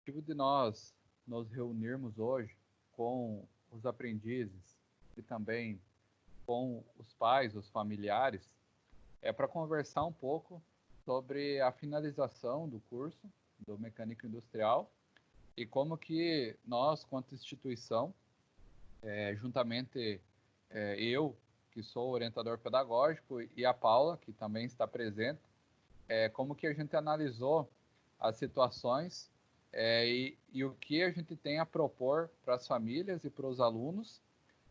motivo de nós nos reunirmos hoje com os aprendizes e também com os pais, os familiares, é para conversar um pouco sobre a finalização do curso do mecânico industrial e como que nós, quanto instituição, juntamente eu, que sou orientador pedagógico, e a Paula, que também está presente, como que a gente analisou as situações e o que a gente tem a propor para as famílias e para os alunos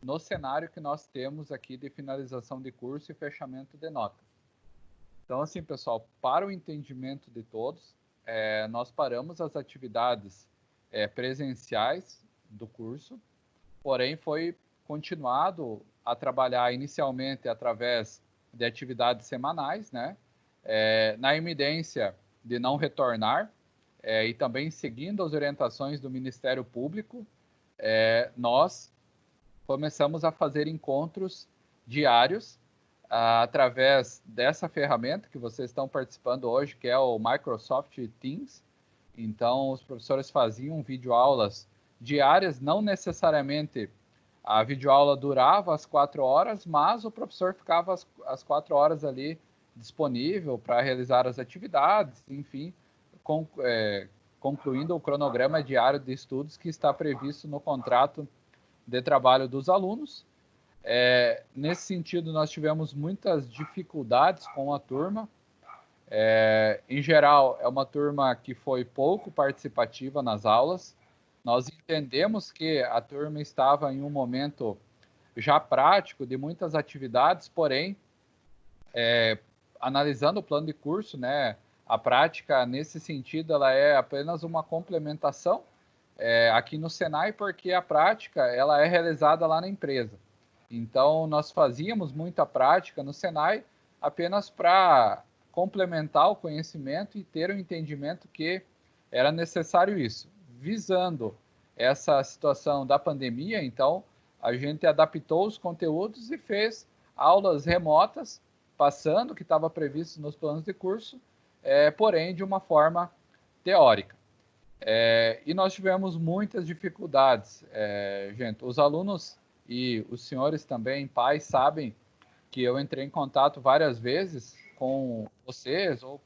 no cenário que nós temos aqui de finalização de curso e fechamento de notas. Então, assim, pessoal, para o entendimento de todos, nós paramos as atividades presenciais do curso, porém foi continuado a trabalhar inicialmente através de atividades semanais, né? Na eminência de não retornar e também seguindo as orientações do Ministério Público, nós começamos a fazer encontros diários através dessa ferramenta que vocês estão participando hoje, que é o Microsoft Teams. Então, os professores faziam videoaulas diárias, não necessariamente a videoaula durava as 4 horas, mas o professor ficava as 4 horas ali disponível para realizar as atividades, enfim, concluindo o cronograma diário de estudos que está previsto no contrato de trabalho dos alunos. Nesse sentido, nós tivemos muitas dificuldades com a turma. Em geral, é uma turma que foi pouco participativa nas aulas. Nós entendemos que a turma estava em um momento já prático de muitas atividades, porém, analisando o plano de curso, né, a prática, nesse sentido, ela é apenas uma complementação aqui no Senai, porque a prática ela é realizada lá na empresa. Então, nós fazíamos muita prática no Senai apenas para complementar o conhecimento e ter o entendimento que era necessário isso. Visando essa situação da pandemia, então, a gente adaptou os conteúdos e fez aulas remotas, passando o que estava previsto nos planos de curso, porém de uma forma teórica. E nós tivemos muitas dificuldades, gente. Os alunos e os senhores também, pais, sabem que eu entrei em contato várias vezes com vocês, ou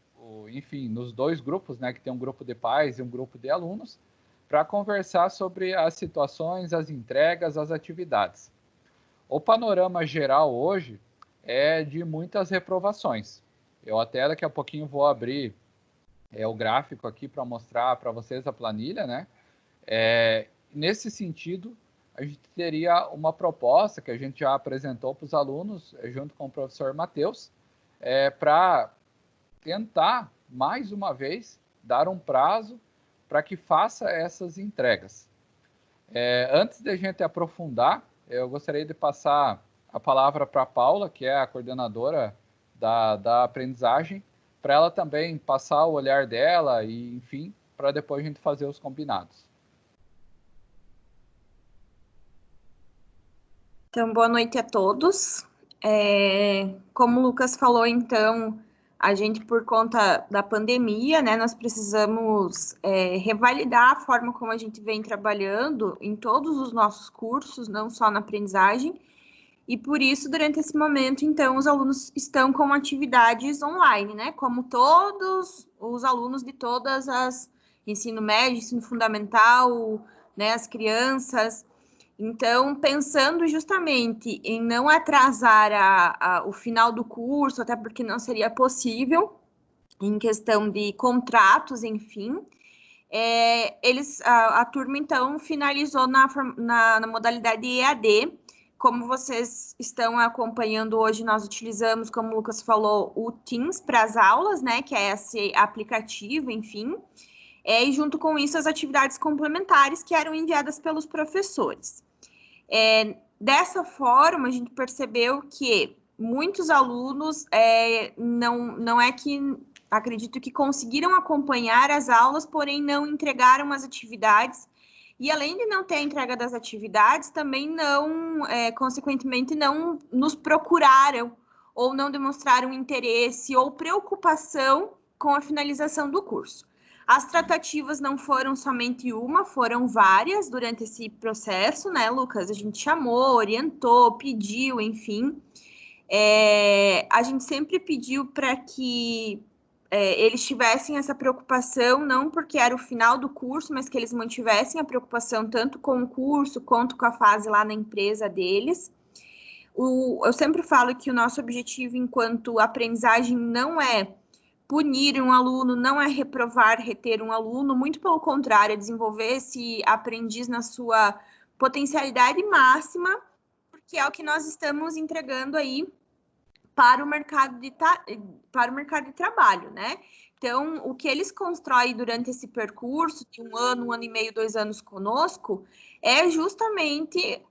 enfim, nos dois grupos, né, que tem um grupo de pais e um grupo de alunos, para conversar sobre as situações, as entregas, as atividades. O panorama geral hoje é de muitas reprovações. Eu até daqui a pouquinho vou abrir o gráfico aqui para mostrar para vocês a planilha, né? Nesse sentido, a gente teria uma proposta que a gente já apresentou para os alunos, junto com o professor Matheus, para tentar, mais uma vez, dar um prazo para que faça essas entregas. Antes de a gente aprofundar, eu gostaria de passar a palavra para a Paula, que é a coordenadora da aprendizagem, para ela também passar o olhar dela e, enfim, para depois a gente fazer os combinados. Então, boa noite a todos. Como o Lucas falou, então, a gente, por conta da pandemia, né, nós precisamos revalidar a forma como a gente vem trabalhando em todos os nossos cursos, não só na aprendizagem, e por isso, durante esse momento, então, os alunos estão com atividades online, né, como todos os alunos de todas as ensino médio, ensino fundamental, né, as crianças. Então, pensando justamente em não atrasar o final do curso, até porque não seria possível, em questão de contratos, enfim, a turma, então, finalizou na modalidade EAD. Como vocês estão acompanhando hoje, nós utilizamos, como o Lucas falou, o Teams para as aulas, né, que é esse aplicativo, enfim, e junto com isso as atividades complementares que eram enviadas pelos professores. Dessa forma, a gente percebeu que muitos alunos não é que acredito que conseguiram acompanhar as aulas, porém não entregaram as atividades. E além de não ter a entrega das atividades, também não, consequentemente, não nos procuraram ou não demonstraram interesse ou preocupação com a finalização do curso. As tratativas não foram somente uma, foram várias durante esse processo, né, Lucas? A gente chamou, orientou, pediu, enfim. A gente sempre pediu para que eles tivessem essa preocupação, não porque era o final do curso, mas que eles mantivessem a preocupação tanto com o curso quanto com a fase lá na empresa deles. Eu sempre falo que o nosso objetivo enquanto aprendizagem não é punir um aluno, não é reprovar, reter um aluno, muito pelo contrário, é desenvolver esse aprendiz na sua potencialidade máxima, porque é o que nós estamos entregando aí para o mercado de trabalho, né? Então, o que eles constroem durante esse percurso, de 1 ano, 1 ano e meio, 2 anos conosco, é justamente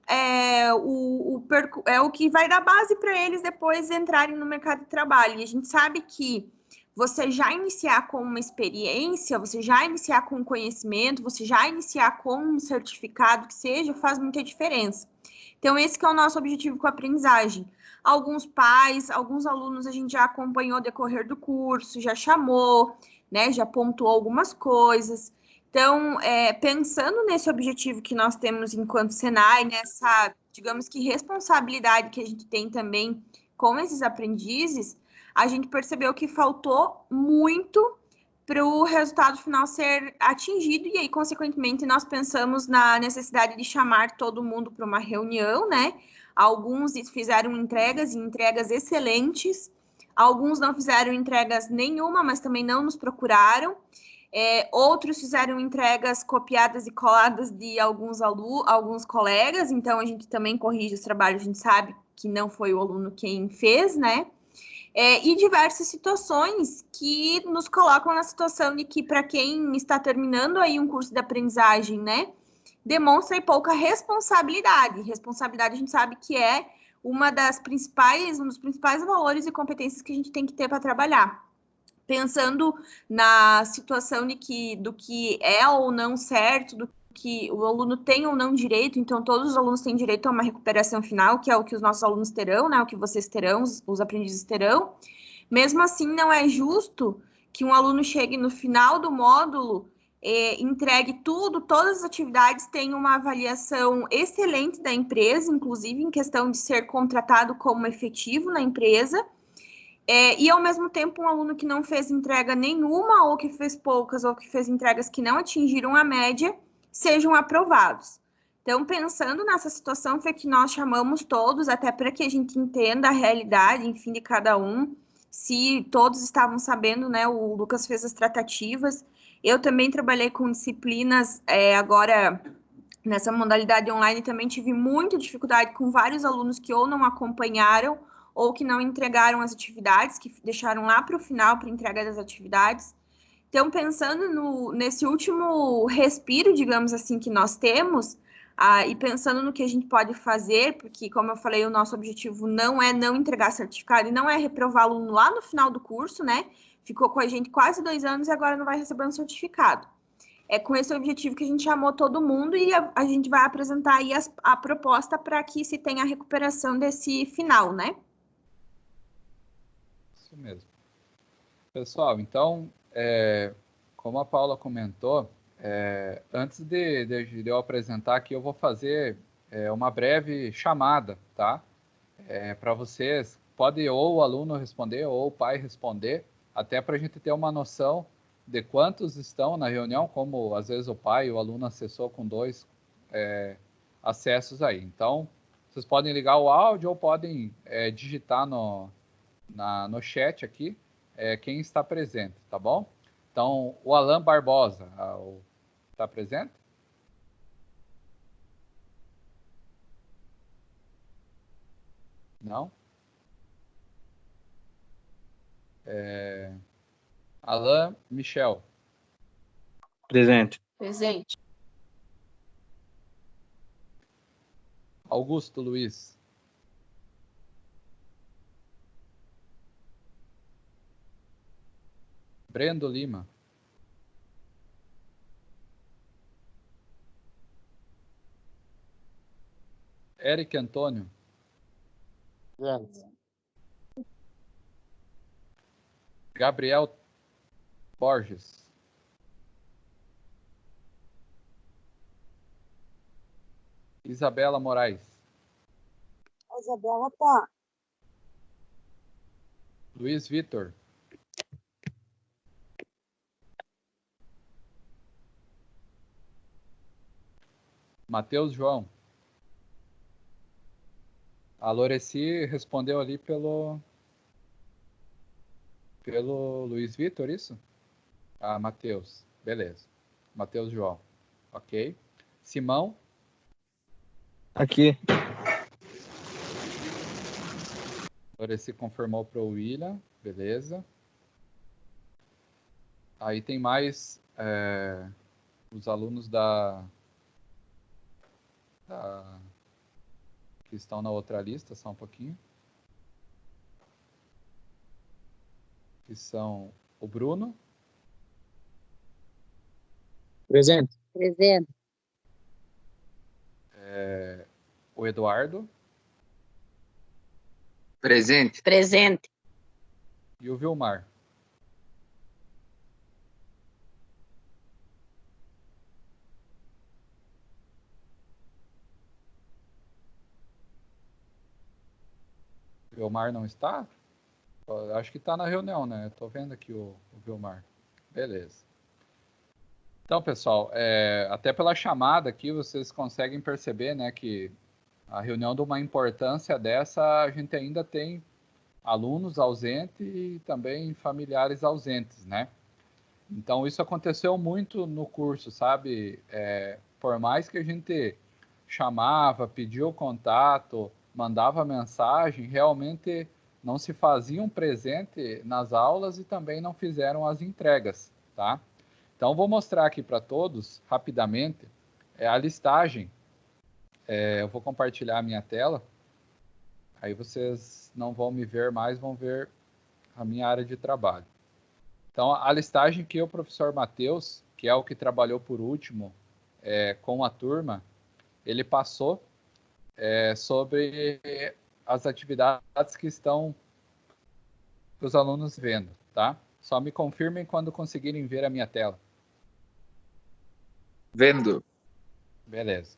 o que vai dar base para eles depois entrarem no mercado de trabalho. E a gente sabe que você já iniciar com uma experiência, você já iniciar com um conhecimento, você já iniciar com um certificado que seja, faz muita diferença. Então, esse que é o nosso objetivo com a aprendizagem. Alguns pais, alguns alunos a gente já acompanhou o decorrer do curso, já chamou, né, já pontuou algumas coisas. Então, pensando nesse objetivo que nós temos enquanto Senai, nessa, digamos que, responsabilidade que a gente tem também com esses aprendizes, a gente percebeu que faltou muito para o resultado final ser atingido, e aí, consequentemente, nós pensamos na necessidade de chamar todo mundo para uma reunião, né? Alguns fizeram entregas, e entregas excelentes, alguns não fizeram entregas nenhuma, mas também não nos procuraram. Outros fizeram entregas copiadas e coladas de alguns colegas, então a gente também corrige os trabalhos, a gente sabe que não foi o aluno quem fez, né? E diversas situações que nos colocam na situação de que, para quem está terminando aí um curso de aprendizagem, né, demonstra aí pouca responsabilidade. Responsabilidade a gente sabe que é um dos principais valores e competências que a gente tem que ter para trabalhar. Pensando na situação do que é ou não certo, do que o aluno tem ou não direito, então todos os alunos têm direito a uma recuperação final, que é o que os nossos alunos terão, né, o que vocês terão, os aprendizes terão. Mesmo assim, não é justo que um aluno chegue no final do módulo, entregue todas as atividades, tenha uma avaliação excelente da empresa, inclusive em questão de ser contratado como efetivo na empresa, e ao mesmo tempo um aluno que não fez entrega nenhuma, ou que fez poucas, ou que fez entregas que não atingiram a média, sejam aprovados. Então, pensando nessa situação, foi que nós chamamos todos, até para que a gente entenda a realidade, enfim, de cada um, se todos estavam sabendo, né? O Lucas fez as tratativas. Eu também trabalhei com disciplinas, agora nessa modalidade online, também tive muita dificuldade com vários alunos que ou não acompanharam ou que não entregaram as atividades, que deixaram lá para o final para entrega das atividades. Então, pensando nesse último respiro, digamos assim, que nós temos, e pensando no que a gente pode fazer, porque, como eu falei, o nosso objetivo não é não entregar certificado e não é reprovar aluno lá no final do curso, né? Ficou com a gente quase 2 anos e agora não vai receber um certificado. É com esse objetivo que a gente chamou todo mundo e a gente vai apresentar aí a proposta para que se tenha a recuperação desse final, né? Isso mesmo. Pessoal, então, como a Paula comentou, antes de eu apresentar aqui, eu vou fazer uma breve chamada, tá? Para vocês, pode ou o aluno responder ou o pai responder, até para a gente ter uma noção de quantos estão na reunião, como às vezes o pai e o aluno acessou com 2 acessos aí. Então, vocês podem ligar o áudio ou podem digitar no chat aqui quem está presente, tá bom? Então, o Alan Barbosa está presente? Não? Alan Michel. Presente. Presente. Augusto Luiz. Brendo Lima. Eric Antônio. Gabriel Borges. Isabela Moraes. A Isabela tá. Luiz Vitor. Matheus João. A Loreci respondeu ali pelo Luiz Vitor, isso? Ah, Matheus. Beleza. Matheus João. Ok. Simão. Aqui. Loreci confirmou para o William. Beleza. Aí tem mais os alunos que estão na outra lista, só um pouquinho. Que são o Bruno. Presente. Presente. O Eduardo. Presente. Presente. E o Vilmar. O Vilmar não está? Acho que está na reunião, né? Estou vendo aqui o Vilmar. Beleza. Então, pessoal, até pela chamada aqui, vocês conseguem perceber, né, que a reunião de uma importância dessa, a gente ainda tem alunos ausentes e também familiares ausentes, né? Então, isso aconteceu muito no curso, sabe? Por mais que a gente chamava, pedia o contato, mandava mensagem, realmente não se faziam presente nas aulas e também não fizeram as entregas, tá? Então, vou mostrar aqui para todos, rapidamente, a listagem. Eu vou compartilhar a minha tela, aí vocês não vão me ver mais, vão ver a minha área de trabalho. Então, a listagem que o professor Matheus, que é o que trabalhou por último com a turma, ele passou sobre as atividades que estão os alunos vendo, tá? Só me confirmem quando conseguirem ver a minha tela. Vendo. Beleza.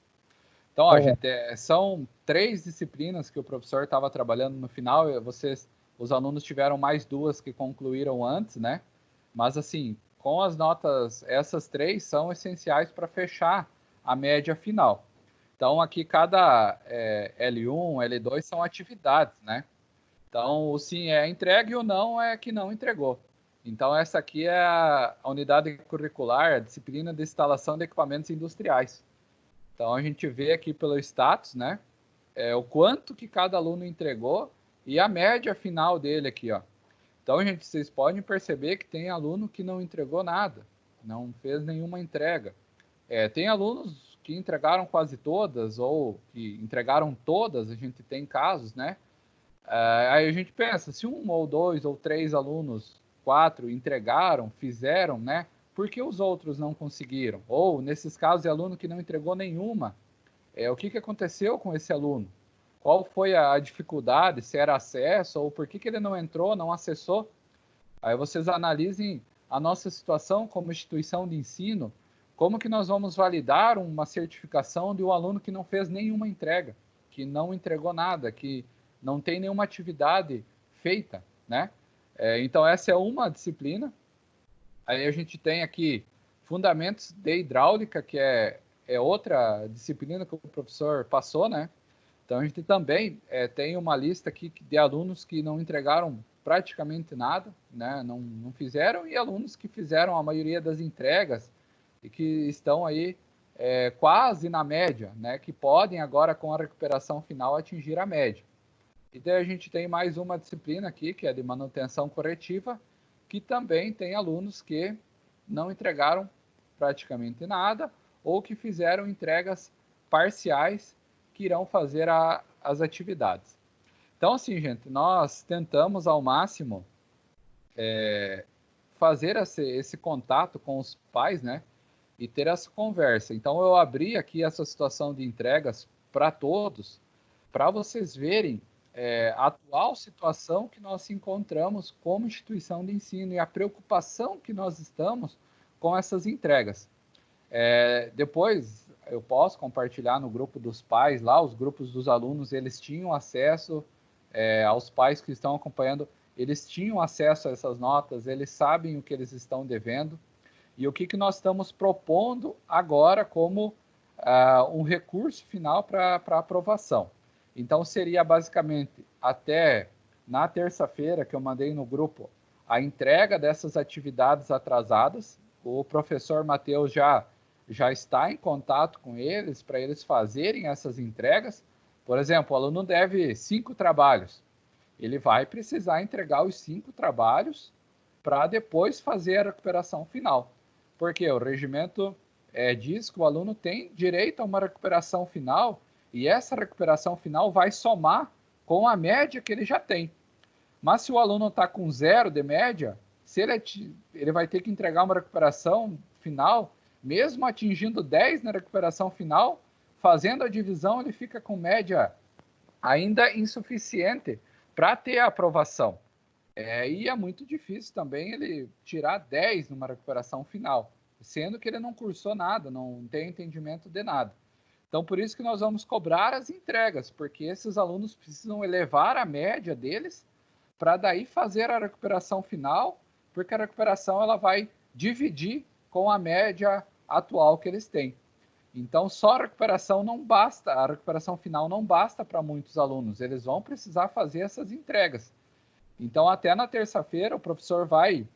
Então, ó, gente, são 3 disciplinas que o professor estava trabalhando no final. Os alunos tiveram mais 2 que concluíram antes, né? Mas, assim, com as notas, essas 3 são essenciais para fechar a média final. Então, aqui cada L1, L2 são atividades, né? Então, o sim é entregue e o não é que não entregou. Então, essa aqui é a unidade curricular, a disciplina de instalação de equipamentos industriais. Então, a gente vê aqui pelo status, né? O quanto que cada aluno entregou e a média final dele aqui, ó. Então, gente, vocês podem perceber que tem aluno que não entregou nada, não fez nenhuma entrega. Tem alunos que entregaram quase todas ou que entregaram todas, a gente tem casos, né? Aí a gente pensa, se 1 ou 2 ou 3 alunos, 4 entregaram, fizeram, né? Por que os outros não conseguiram? Ou, nesses casos, é aluno que não entregou nenhuma. O que aconteceu com esse aluno? Qual foi a dificuldade? Se era acesso ou por que ele não entrou, não acessou? Aí vocês analisem a nossa situação como instituição de ensino, como que nós vamos validar uma certificação de um aluno que não fez nenhuma entrega, que não entregou nada, que não tem nenhuma atividade feita, né? Então, essa é uma disciplina. Aí a gente tem aqui Fundamentos de Hidráulica, que é outra disciplina que o professor passou, né? Então, a gente também tem uma lista aqui de alunos que não entregaram praticamente nada, né? Não fizeram, e alunos que fizeram a maioria das entregas e que estão aí quase na média, né? Que podem agora, com a recuperação final, atingir a média. E daí a gente tem mais uma disciplina aqui, que é de manutenção corretiva, que também tem alunos que não entregaram praticamente nada ou que fizeram entregas parciais que irão fazer as atividades. Então, assim, gente, nós tentamos ao máximo fazer esse contato com os pais, né? E ter essa conversa. Então, eu abri aqui essa situação de entregas para todos, para vocês verem a atual situação que nós encontramos como instituição de ensino e a preocupação que nós estamos com essas entregas. Depois, eu posso compartilhar no grupo dos pais lá, os grupos dos alunos, eles tinham acesso, aos pais que estão acompanhando, eles tinham acesso a essas notas, eles sabem o que eles estão devendo, e o que nós estamos propondo agora como um recurso final para aprovação. Então, seria basicamente até na terça-feira que eu mandei no grupo a entrega dessas atividades atrasadas. O professor Matheus já está em contato com eles para eles fazerem essas entregas. Por exemplo, o aluno deve 5 trabalhos. Ele vai precisar entregar os 5 trabalhos para depois fazer a recuperação final. Porque o regimento diz que o aluno tem direito a uma recuperação final e essa recuperação final vai somar com a média que ele já tem. Mas se o aluno está com 0 de média, se ele vai ter que entregar uma recuperação final, mesmo atingindo 10 na recuperação final, fazendo a divisão, ele fica com média ainda insuficiente para ter a aprovação. E é muito difícil também ele tirar 10 numa recuperação final, sendo que ele não cursou nada, não tem entendimento de nada. Então, por isso que nós vamos cobrar as entregas, porque esses alunos precisam elevar a média deles para daí fazer a recuperação final, porque a recuperação ela vai dividir com a média atual que eles têm. Então, só a recuperação não basta, a recuperação final não basta para muitos alunos, eles vão precisar fazer essas entregas. Então, até na terça-feira, o professor vai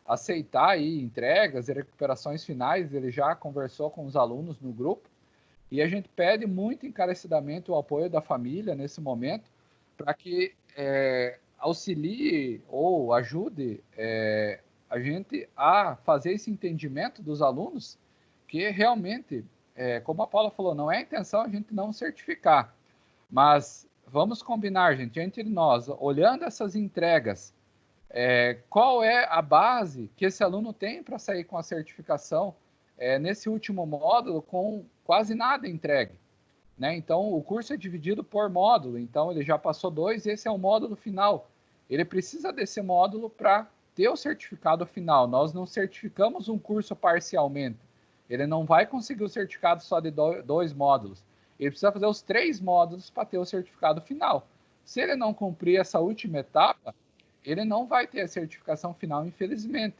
aceitar aí entregas e recuperações finais, ele já conversou com os alunos no grupo, e a gente pede muito encarecidamente o apoio da família nesse momento, para que auxilie ou ajude a gente a fazer esse entendimento dos alunos, que realmente, como a Paula falou, não é a intenção a gente não certificar, mas vamos combinar, gente, entre nós, olhando essas entregas, qual é a base que esse aluno tem para sair com a certificação nesse último módulo com quase nada entregue, né? Então, o curso é dividido por módulo, então ele já passou 2, esse é o módulo final. Ele precisa desse módulo para ter o certificado final. Nós não certificamos um curso parcialmente. Ele não vai conseguir o certificado só de 2 módulos. Ele precisa fazer os 3 módulos para ter o certificado final. Se ele não cumprir essa última etapa, ele não vai ter a certificação final, infelizmente.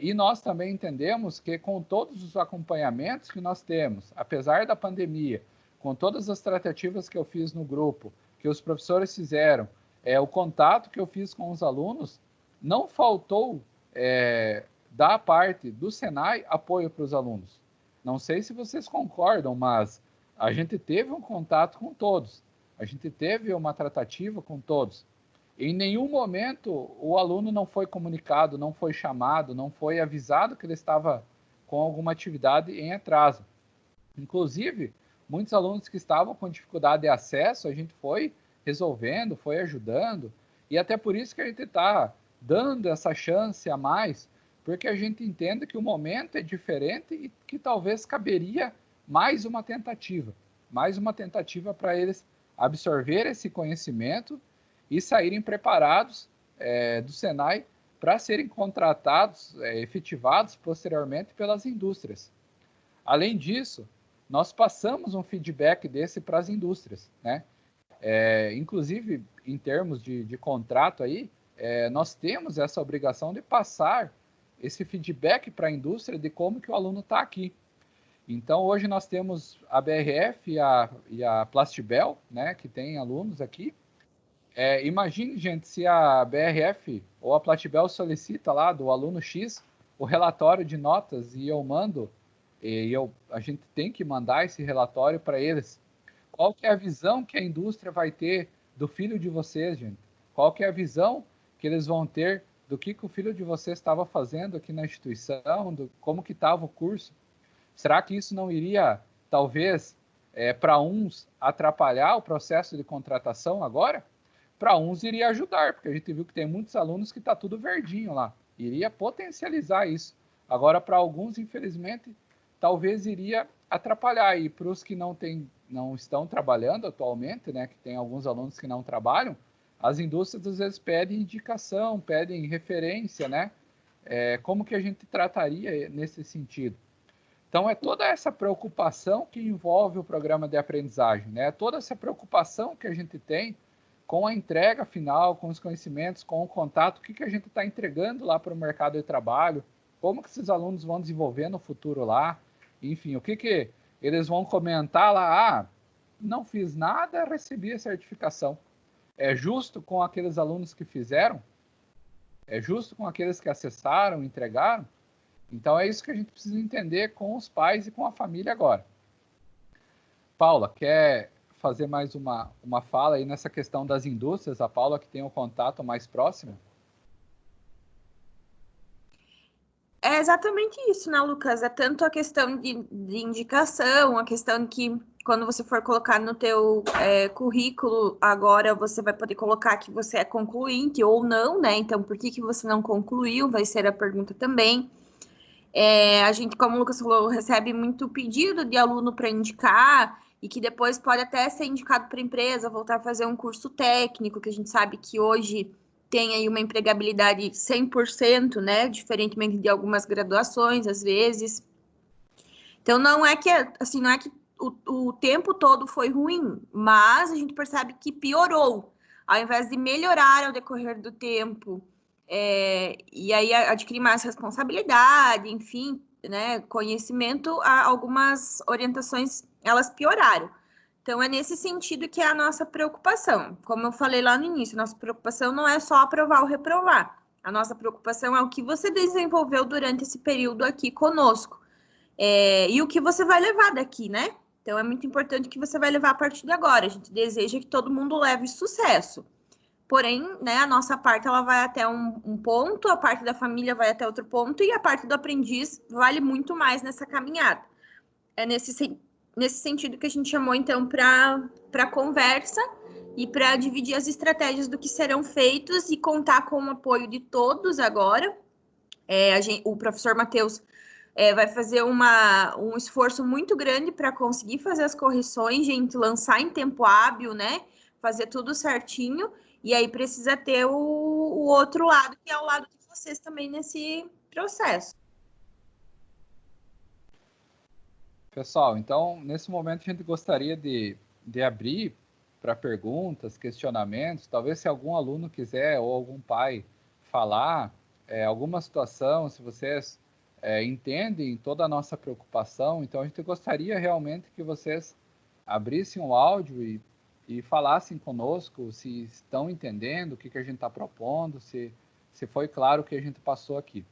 E nós também entendemos que com todos os acompanhamentos que nós temos, apesar da pandemia, com todas as tratativas que eu fiz no grupo, que os professores fizeram, o contato que eu fiz com os alunos, não faltou da parte do Senai apoio para os alunos. Não sei se vocês concordam, mas a gente teve um contato com todos, a gente teve uma tratativa com todos. Em nenhum momento o aluno não foi comunicado, não foi chamado, não foi avisado que ele estava com alguma atividade em atraso. Inclusive, muitos alunos que estavam com dificuldade de acesso, a gente foi resolvendo, foi ajudando, e até por isso que a gente está dando essa chance a mais, porque a gente entende que o momento é diferente e que talvez caberia mais uma tentativa para eles absorver esse conhecimento e saírem preparados do Senai para serem contratados, efetivados posteriormente pelas indústrias. Além disso, nós passamos um feedback desse para as indústrias, né? Inclusive, em termos de contrato aí, nós temos essa obrigação de passar esse feedback para a indústria de como que o aluno está aqui. Então, hoje nós temos a BRF e a Plastibel, né, que tem alunos aqui. Imagine, gente, se a BRF ou a Plastibel solicita lá do aluno X o relatório de notas e eu mando, a gente tem que mandar esse relatório para eles. Qual que é a visão que a indústria vai ter do filho de vocês, gente? Qual que é a visão que eles vão ter do que o filho de vocês estava fazendo aqui na instituição, como que estava o curso? Será que isso não iria, talvez, para uns, atrapalhar o processo de contratação agora? Para uns iria ajudar, porque a gente viu que tem muitos alunos que está tudo verdinho lá. Iria potencializar isso. Agora, para alguns, infelizmente, talvez iria atrapalhar. E para os que não estão trabalhando atualmente, né, que tem alguns alunos que não trabalham, as indústrias às vezes pedem indicação, pedem referência, né? Como que a gente trataria nesse sentido? Então, é toda essa preocupação que envolve o programa de aprendizagem, né? Toda essa preocupação que a gente tem com a entrega final, com os conhecimentos, com o contato, o que a gente está entregando lá para o mercado de trabalho, como que esses alunos vão desenvolver no futuro lá, enfim, o que eles vão comentar lá, não fiz nada, recebi a certificação. É justo com aqueles alunos que fizeram? É justo com aqueles que acessaram, entregaram? Então é isso que a gente precisa entender com os pais e com a família agora. Paula, quer fazer mais uma fala aí nessa questão das indústrias? A Paula que tem o contato mais próximo? É exatamente isso, né, Lucas? É tanto a questão de indicação, a questão de que quando você for colocar no teu currículo, agora você vai poder colocar que você é concluinte ou não, né? Então, por que você não concluiu? Vai ser a pergunta também. A gente, como o Lucas falou, recebe muito pedido de aluno para indicar e que depois pode até ser indicado para a empresa, voltar a fazer um curso técnico, que a gente sabe que hoje tem aí uma empregabilidade 100%, né? Diferentemente de algumas graduações, às vezes. Então, não é que o tempo todo foi ruim, mas a gente percebe que piorou. Ao invés de melhorar ao decorrer do tempo, e aí adquirir mais responsabilidade, enfim, né, conhecimento, algumas orientações, elas pioraram. Então, é nesse sentido que é a nossa preocupação. Como eu falei lá no início, nossa preocupação não é só aprovar ou reprovar. A nossa preocupação é o que você desenvolveu durante esse período aqui conosco. E o que você vai levar daqui, né? Então, é muito importante o que você vai levar a partir de agora. A gente deseja que todo mundo leve sucesso. Porém, né, a nossa parte ela vai até um ponto, a parte da família vai até outro ponto e a parte do aprendiz vale muito mais nessa caminhada. É nesse sentido que a gente chamou, então, para conversa e para dividir as estratégias do que serão feitos e contar com o apoio de todos agora. O professor Matheus vai fazer um esforço muito grande para conseguir fazer as correções, gente, lançar em tempo hábil, né? Fazer tudo certinho. E aí precisa ter o outro lado, que é o lado de vocês também nesse processo. Pessoal, então, nesse momento a gente gostaria de abrir para perguntas, questionamentos. Talvez se algum aluno quiser ou algum pai falar alguma situação, se vocês entendem toda a nossa preocupação, então a gente gostaria realmente que vocês abrissem o áudio e falassem conosco se estão entendendo o que a gente está propondo, se foi claro o que a gente passou aqui.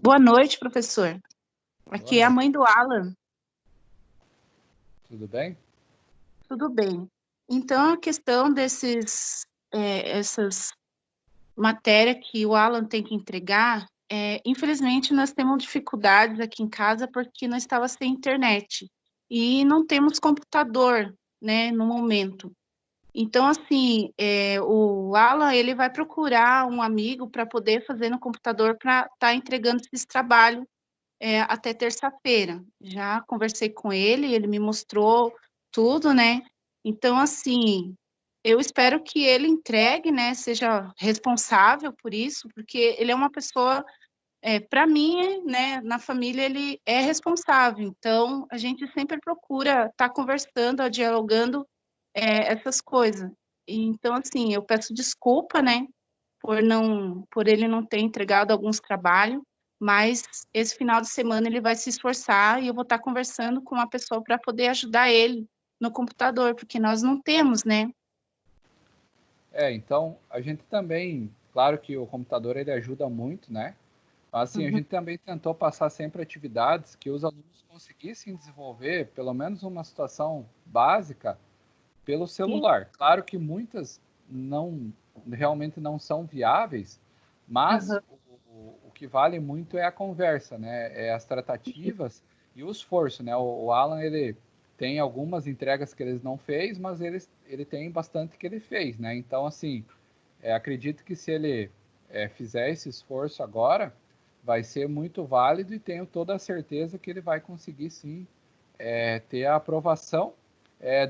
Boa noite, professor. Aqui é a mãe do Alan. Tudo bem? Tudo bem. Então, a questão essas matérias que o Alan tem que entregar, infelizmente, nós temos dificuldades aqui em casa porque nós estávamos sem internet e não temos computador, né, no momento. Então, assim, o Alan, ele vai procurar um amigo para poder fazer no computador para estar entregando esse trabalho até terça-feira. Já conversei com ele me mostrou tudo, né? Então, assim, eu espero que ele entregue, né? Seja responsável por isso, porque ele é uma pessoa, para mim, né? Na família, ele é responsável. Então, a gente sempre procura estar conversando, dialogando essas coisas. Então, assim, eu peço desculpa, né? Por ele não ter entregado alguns trabalhos, mas esse final de semana ele vai se esforçar e eu vou estar conversando com uma pessoa para poder ajudar ele no computador, porque nós não temos, né? Então, a gente também, claro que o computador ele ajuda muito, né? Mas assim, a gente também tentou passar sempre atividades que os alunos conseguissem desenvolver, pelo menos uma situação básica, pelo celular. Claro que muitas realmente não são viáveis, mas o que vale muito é a conversa, né? É as tratativas e o esforço, né? O Alan, ele tem algumas entregas que ele não fez, mas ele tem bastante que ele fez, né? Então, assim, acredito que se ele fizer esse esforço agora, vai ser muito válido e tenho toda a certeza que ele vai conseguir sim ter a aprovação,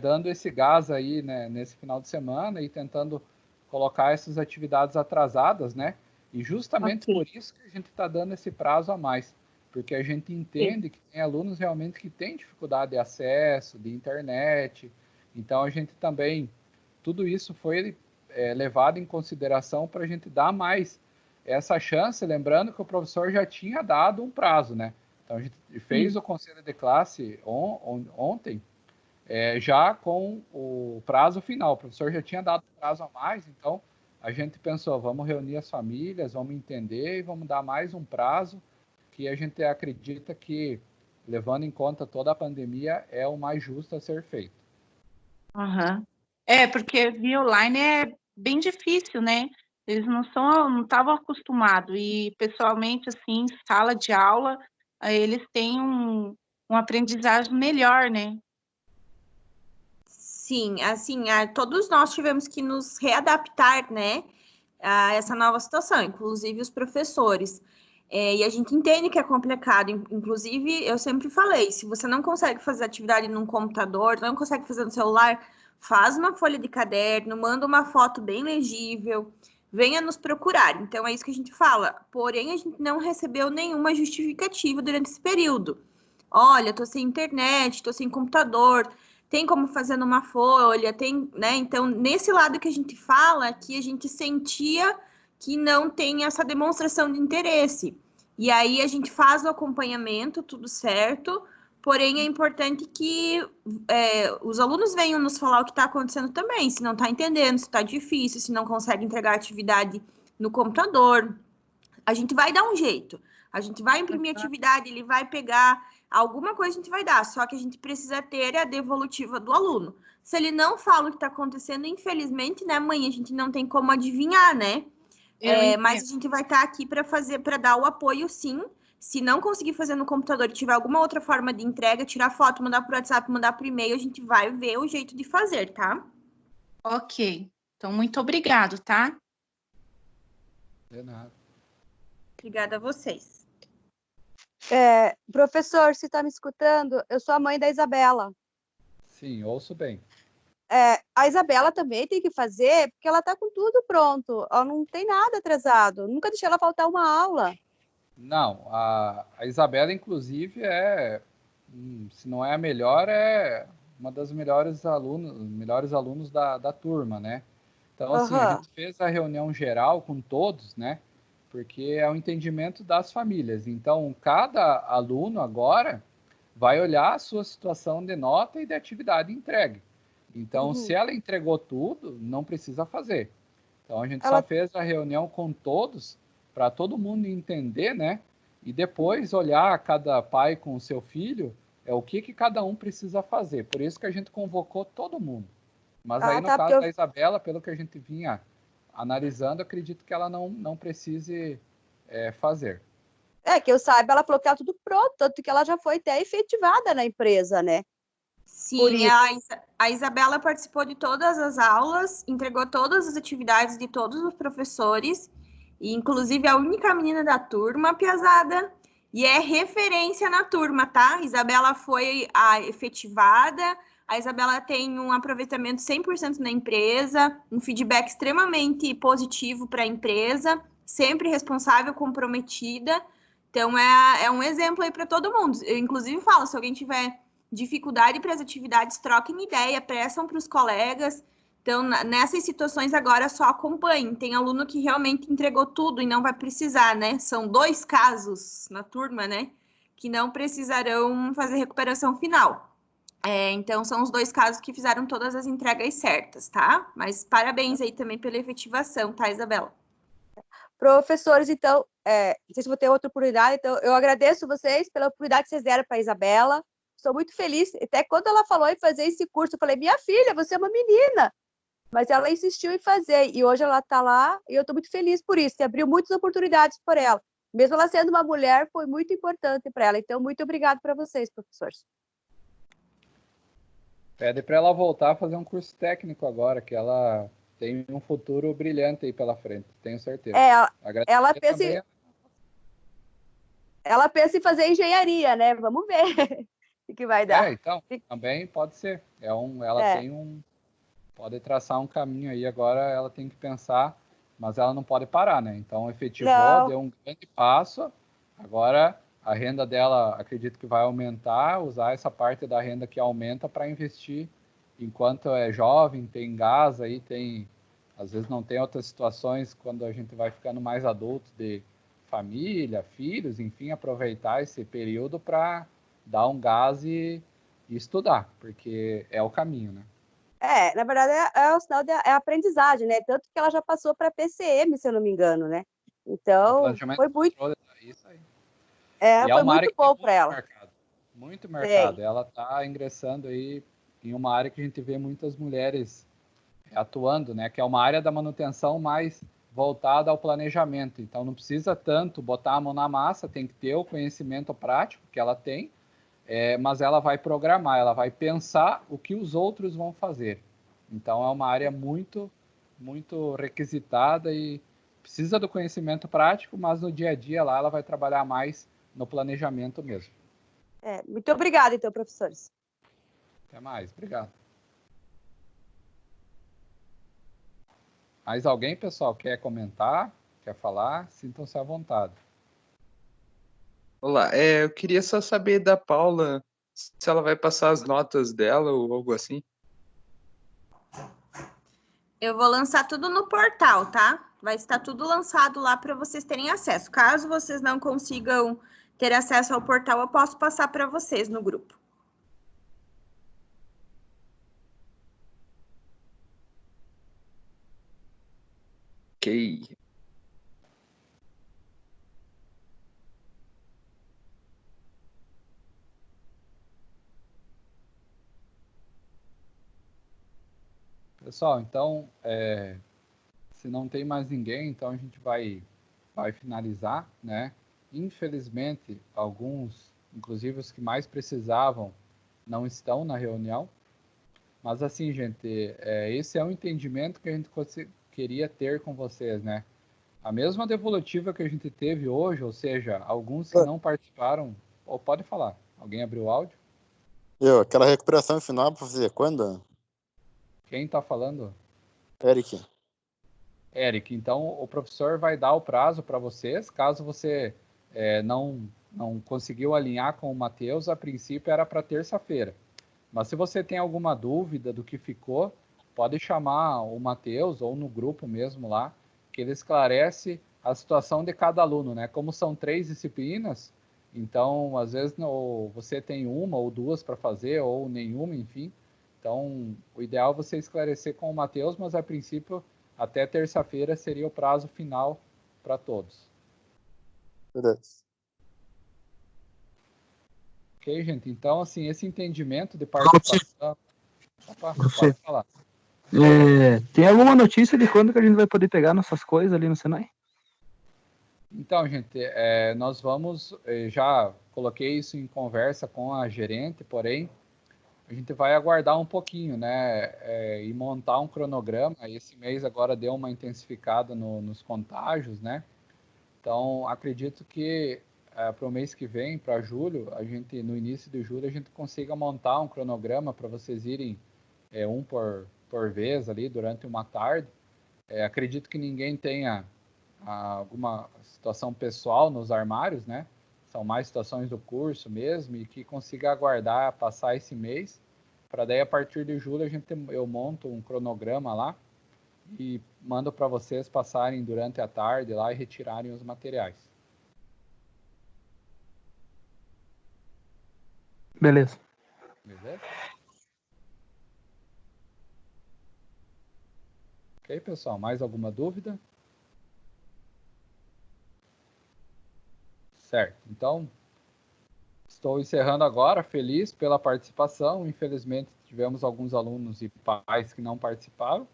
dando esse gás aí, né, nesse final de semana e tentando colocar essas atividades atrasadas, né? E justamente por isso que a gente está dando esse prazo a mais, porque a gente entende que tem alunos realmente que têm dificuldade de acesso, de internet, então a gente também, tudo isso foi levado em consideração para a gente dar mais essa chance, lembrando que o professor já tinha dado um prazo, né? Então a gente fez o conselho de classe ontem, já com o prazo final. O professor já tinha dado um prazo a mais, então a gente pensou, vamos reunir as famílias, vamos entender e vamos dar mais um prazo que a gente acredita que, levando em conta toda a pandemia, é o mais justo a ser feito. Uhum. Porque via online é bem difícil, né? Eles não estavam acostumados e pessoalmente, assim, sala de aula, eles têm um aprendizagem melhor, né? Sim, assim, todos nós tivemos que nos readaptar, né, a essa nova situação, inclusive os professores. E a gente entende que é complicado. Inclusive, eu sempre falei, se você não consegue fazer atividade num computador, não consegue fazer no celular, faz uma folha de caderno, manda uma foto bem legível, venha nos procurar. Então, é isso que a gente fala. Porém, a gente não recebeu nenhuma justificativa durante esse período. Olha, tô sem internet, tô sem computador, tem como fazer numa folha, tem, né? Então, nesse lado que a gente fala, que a gente sentia que não tem essa demonstração de interesse. E aí a gente faz o acompanhamento, tudo certo, porém é importante que os alunos venham nos falar o que está acontecendo também, se não está entendendo, se está difícil, se não consegue entregar atividade no computador. A gente vai dar um jeito. A gente vai imprimir atividade, ele vai pegar alguma coisa, a gente vai dar. Só que a gente precisa ter a devolutiva do aluno. Se ele não fala o que está acontecendo, infelizmente, né, mãe, a gente não tem como adivinhar, né? Mas a gente vai estar aqui para dar o apoio, sim. Se não conseguir fazer no computador e tiver alguma outra forma de entrega, tirar foto, mandar por WhatsApp, mandar por e-mail, a gente vai ver o jeito de fazer, tá? Ok. Então, muito obrigado, tá? De nada. Obrigada a vocês. Professor, se está me escutando, eu sou a mãe da Isabela. Sim, ouço bem. A Isabela também tem que fazer, porque ela está com tudo pronto. Ela não tem nada atrasado. Nunca deixei ela faltar uma aula. Não, a Isabela, inclusive, se não é a melhor, é uma das melhores alunos da turma, né? Então, assim, a gente fez a reunião geral com todos, né? Porque é o entendimento das famílias. Então, cada aluno agora vai olhar a sua situação de nota e de atividade entregue. Então, se ela entregou tudo, não precisa fazer. Então, a gente só fez a reunião com todos, para todo mundo entender, né? E depois olhar cada pai com o seu filho, o que cada um precisa fazer. Por isso que a gente convocou todo mundo. Mas aí, no caso da Isabela, pelo que a gente vinha analisando, acredito que ela não precise fazer. Que eu saiba, ela falou que estava tudo pronto, tanto que ela já foi até efetivada na empresa, né? Sim, a Isabela participou de todas as aulas, entregou todas as atividades de todos os professores, e inclusive a única menina da turma, piazada, e é referência na turma, tá? Isabela foi a efetivada, a Isabela tem um aproveitamento 100% na empresa, um feedback extremamente positivo para a empresa, sempre responsável, comprometida. Então, é um exemplo aí para todo mundo. Eu, inclusive, falo, se alguém tiver dificuldade para as atividades, troquem ideia, peçam para os colegas. Então, nessas situações agora só acompanhem. Tem aluno que realmente entregou tudo e não vai precisar, né? São 2 casos na turma, né? Que não precisarão fazer recuperação final. Então, são os 2 casos que fizeram todas as entregas certas, tá? Mas parabéns aí também pela efetivação, tá, Isabela? Professores, então, não sei se vou ter outra oportunidade, então eu agradeço vocês pela oportunidade que vocês deram para a Isabela. Estou muito feliz. Até quando ela falou em fazer esse curso, eu falei, minha filha, você é uma menina. Mas ela insistiu em fazer, e hoje ela está lá, e eu estou muito feliz por isso, e abriu muitas oportunidades por ela. Mesmo ela sendo uma mulher, foi muito importante para ela. Então, muito obrigado para vocês, professores. Pede para ela voltar a fazer um curso técnico agora, que ela tem um futuro brilhante aí pela frente, tenho certeza. Ela pensa Ela pensa em fazer engenharia, né? Vamos ver o que vai dar. Então, também pode ser. Ela pode traçar um caminho aí, agora ela tem que pensar, mas ela não pode parar, né? Então, efetivou, deu um grande passo, agora a renda dela, acredito que vai aumentar, usar essa parte da renda que aumenta para investir enquanto é jovem, tem gás aí, às vezes não tem outras situações quando a gente vai ficando mais adulto de família, filhos, enfim, aproveitar esse período para dar um gás e estudar, porque é o caminho, né? Na verdade, é o sinal é a aprendizagem, né? Tanto que ela já passou para PCM, se eu não me engano, né? Então, foi muito, isso aí. foi uma área muito que tem bom para ela. Muito mercado. Ela está ingressando aí em uma área que a gente vê muitas mulheres atuando, né? Que é uma área da manutenção mais voltada ao planejamento. Então, não precisa tanto botar a mão na massa, tem que ter o conhecimento prático que ela tem, mas ela vai programar, ela vai pensar o que os outros vão fazer. Então, é uma área muito, muito requisitada e precisa do conhecimento prático, mas no dia a dia lá ela vai trabalhar mais no planejamento mesmo. Muito obrigada, então, professores. Até mais, obrigado. Mais alguém, pessoal, quer comentar, quer falar? Sintam-se à vontade. Olá, eu queria só saber da Paula se ela vai passar as notas dela ou algo assim. Eu vou lançar tudo no portal, tá? Vai estar tudo lançado lá para vocês terem acesso. Caso vocês não consigam ter acesso ao portal, eu posso passar para vocês no grupo. Ok. Pessoal, então, se não tem mais ninguém, então a gente vai finalizar, né? Infelizmente, alguns, inclusive os que mais precisavam, não estão na reunião. Mas assim, gente, esse é um entendimento que a gente queria ter com vocês, né? A mesma devolutiva que a gente teve hoje, ou seja, alguns que não participaram, ou pode falar, alguém abriu o áudio? Aquela recuperação final para fazer quando? Quem está falando? Eric, então o professor vai dar o prazo para vocês, caso você não conseguiu alinhar com o Matheus, a princípio era para terça-feira. Mas se você tem alguma dúvida do que ficou, pode chamar o Matheus ou no grupo mesmo lá, que ele esclarece a situação de cada aluno, né? Como são 3 disciplinas, então às vezes você tem uma ou duas para fazer, ou nenhuma, enfim. Então, o ideal é você esclarecer com o Matheus, mas a princípio, até terça-feira seria o prazo final para todos. Beleza. Ok, gente? Então, assim, esse entendimento de participação... Opa, pode falar. Tem alguma notícia de quando que a gente vai poder pegar nossas coisas ali no Senai? Então, gente, nós vamos... já coloquei isso em conversa com a gerente, porém, a gente vai aguardar um pouquinho, né? E montar um cronograma. Esse mês agora deu uma intensificada nos contágios, né? Então, acredito que para o mês que vem, para julho, no início de julho, a gente consiga montar um cronograma para vocês irem um por vez ali durante uma tarde. Acredito que ninguém tenha alguma situação pessoal nos armários, né? São mais situações do curso mesmo e que consiga aguardar passar esse mês, para daí a partir de julho eu monto um cronograma lá e mando para vocês passarem durante a tarde lá e retirarem os materiais. Beleza. Beleza? Ok, pessoal, mais alguma dúvida? Certo, então estou encerrando agora, feliz pela participação. Infelizmente tivemos alguns alunos e pais que não participaram,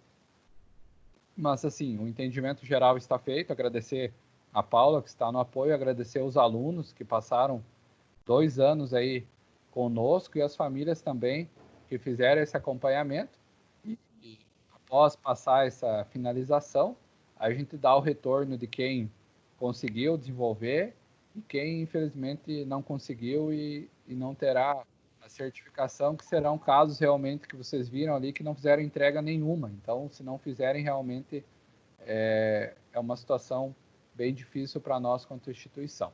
mas assim, o entendimento geral está feito. Agradecer a Paula que está no apoio, agradecer os alunos que passaram 2 anos aí conosco e as famílias também que fizeram esse acompanhamento. E após passar essa finalização, a gente dá o retorno de quem conseguiu desenvolver e quem, infelizmente, não conseguiu e não terá a certificação, que serão casos realmente que vocês viram ali que não fizeram entrega nenhuma. Então, se não fizerem, realmente é uma situação bem difícil para nós quanto instituição.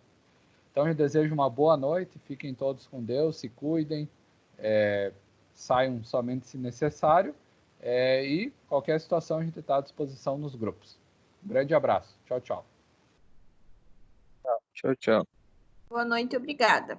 Então, eu desejo uma boa noite, fiquem todos com Deus, se cuidem, saiam somente se necessário, e qualquer situação a gente está à disposição nos grupos. Um grande abraço. Tchau, tchau. Tchau, tchau. Boa noite, obrigada.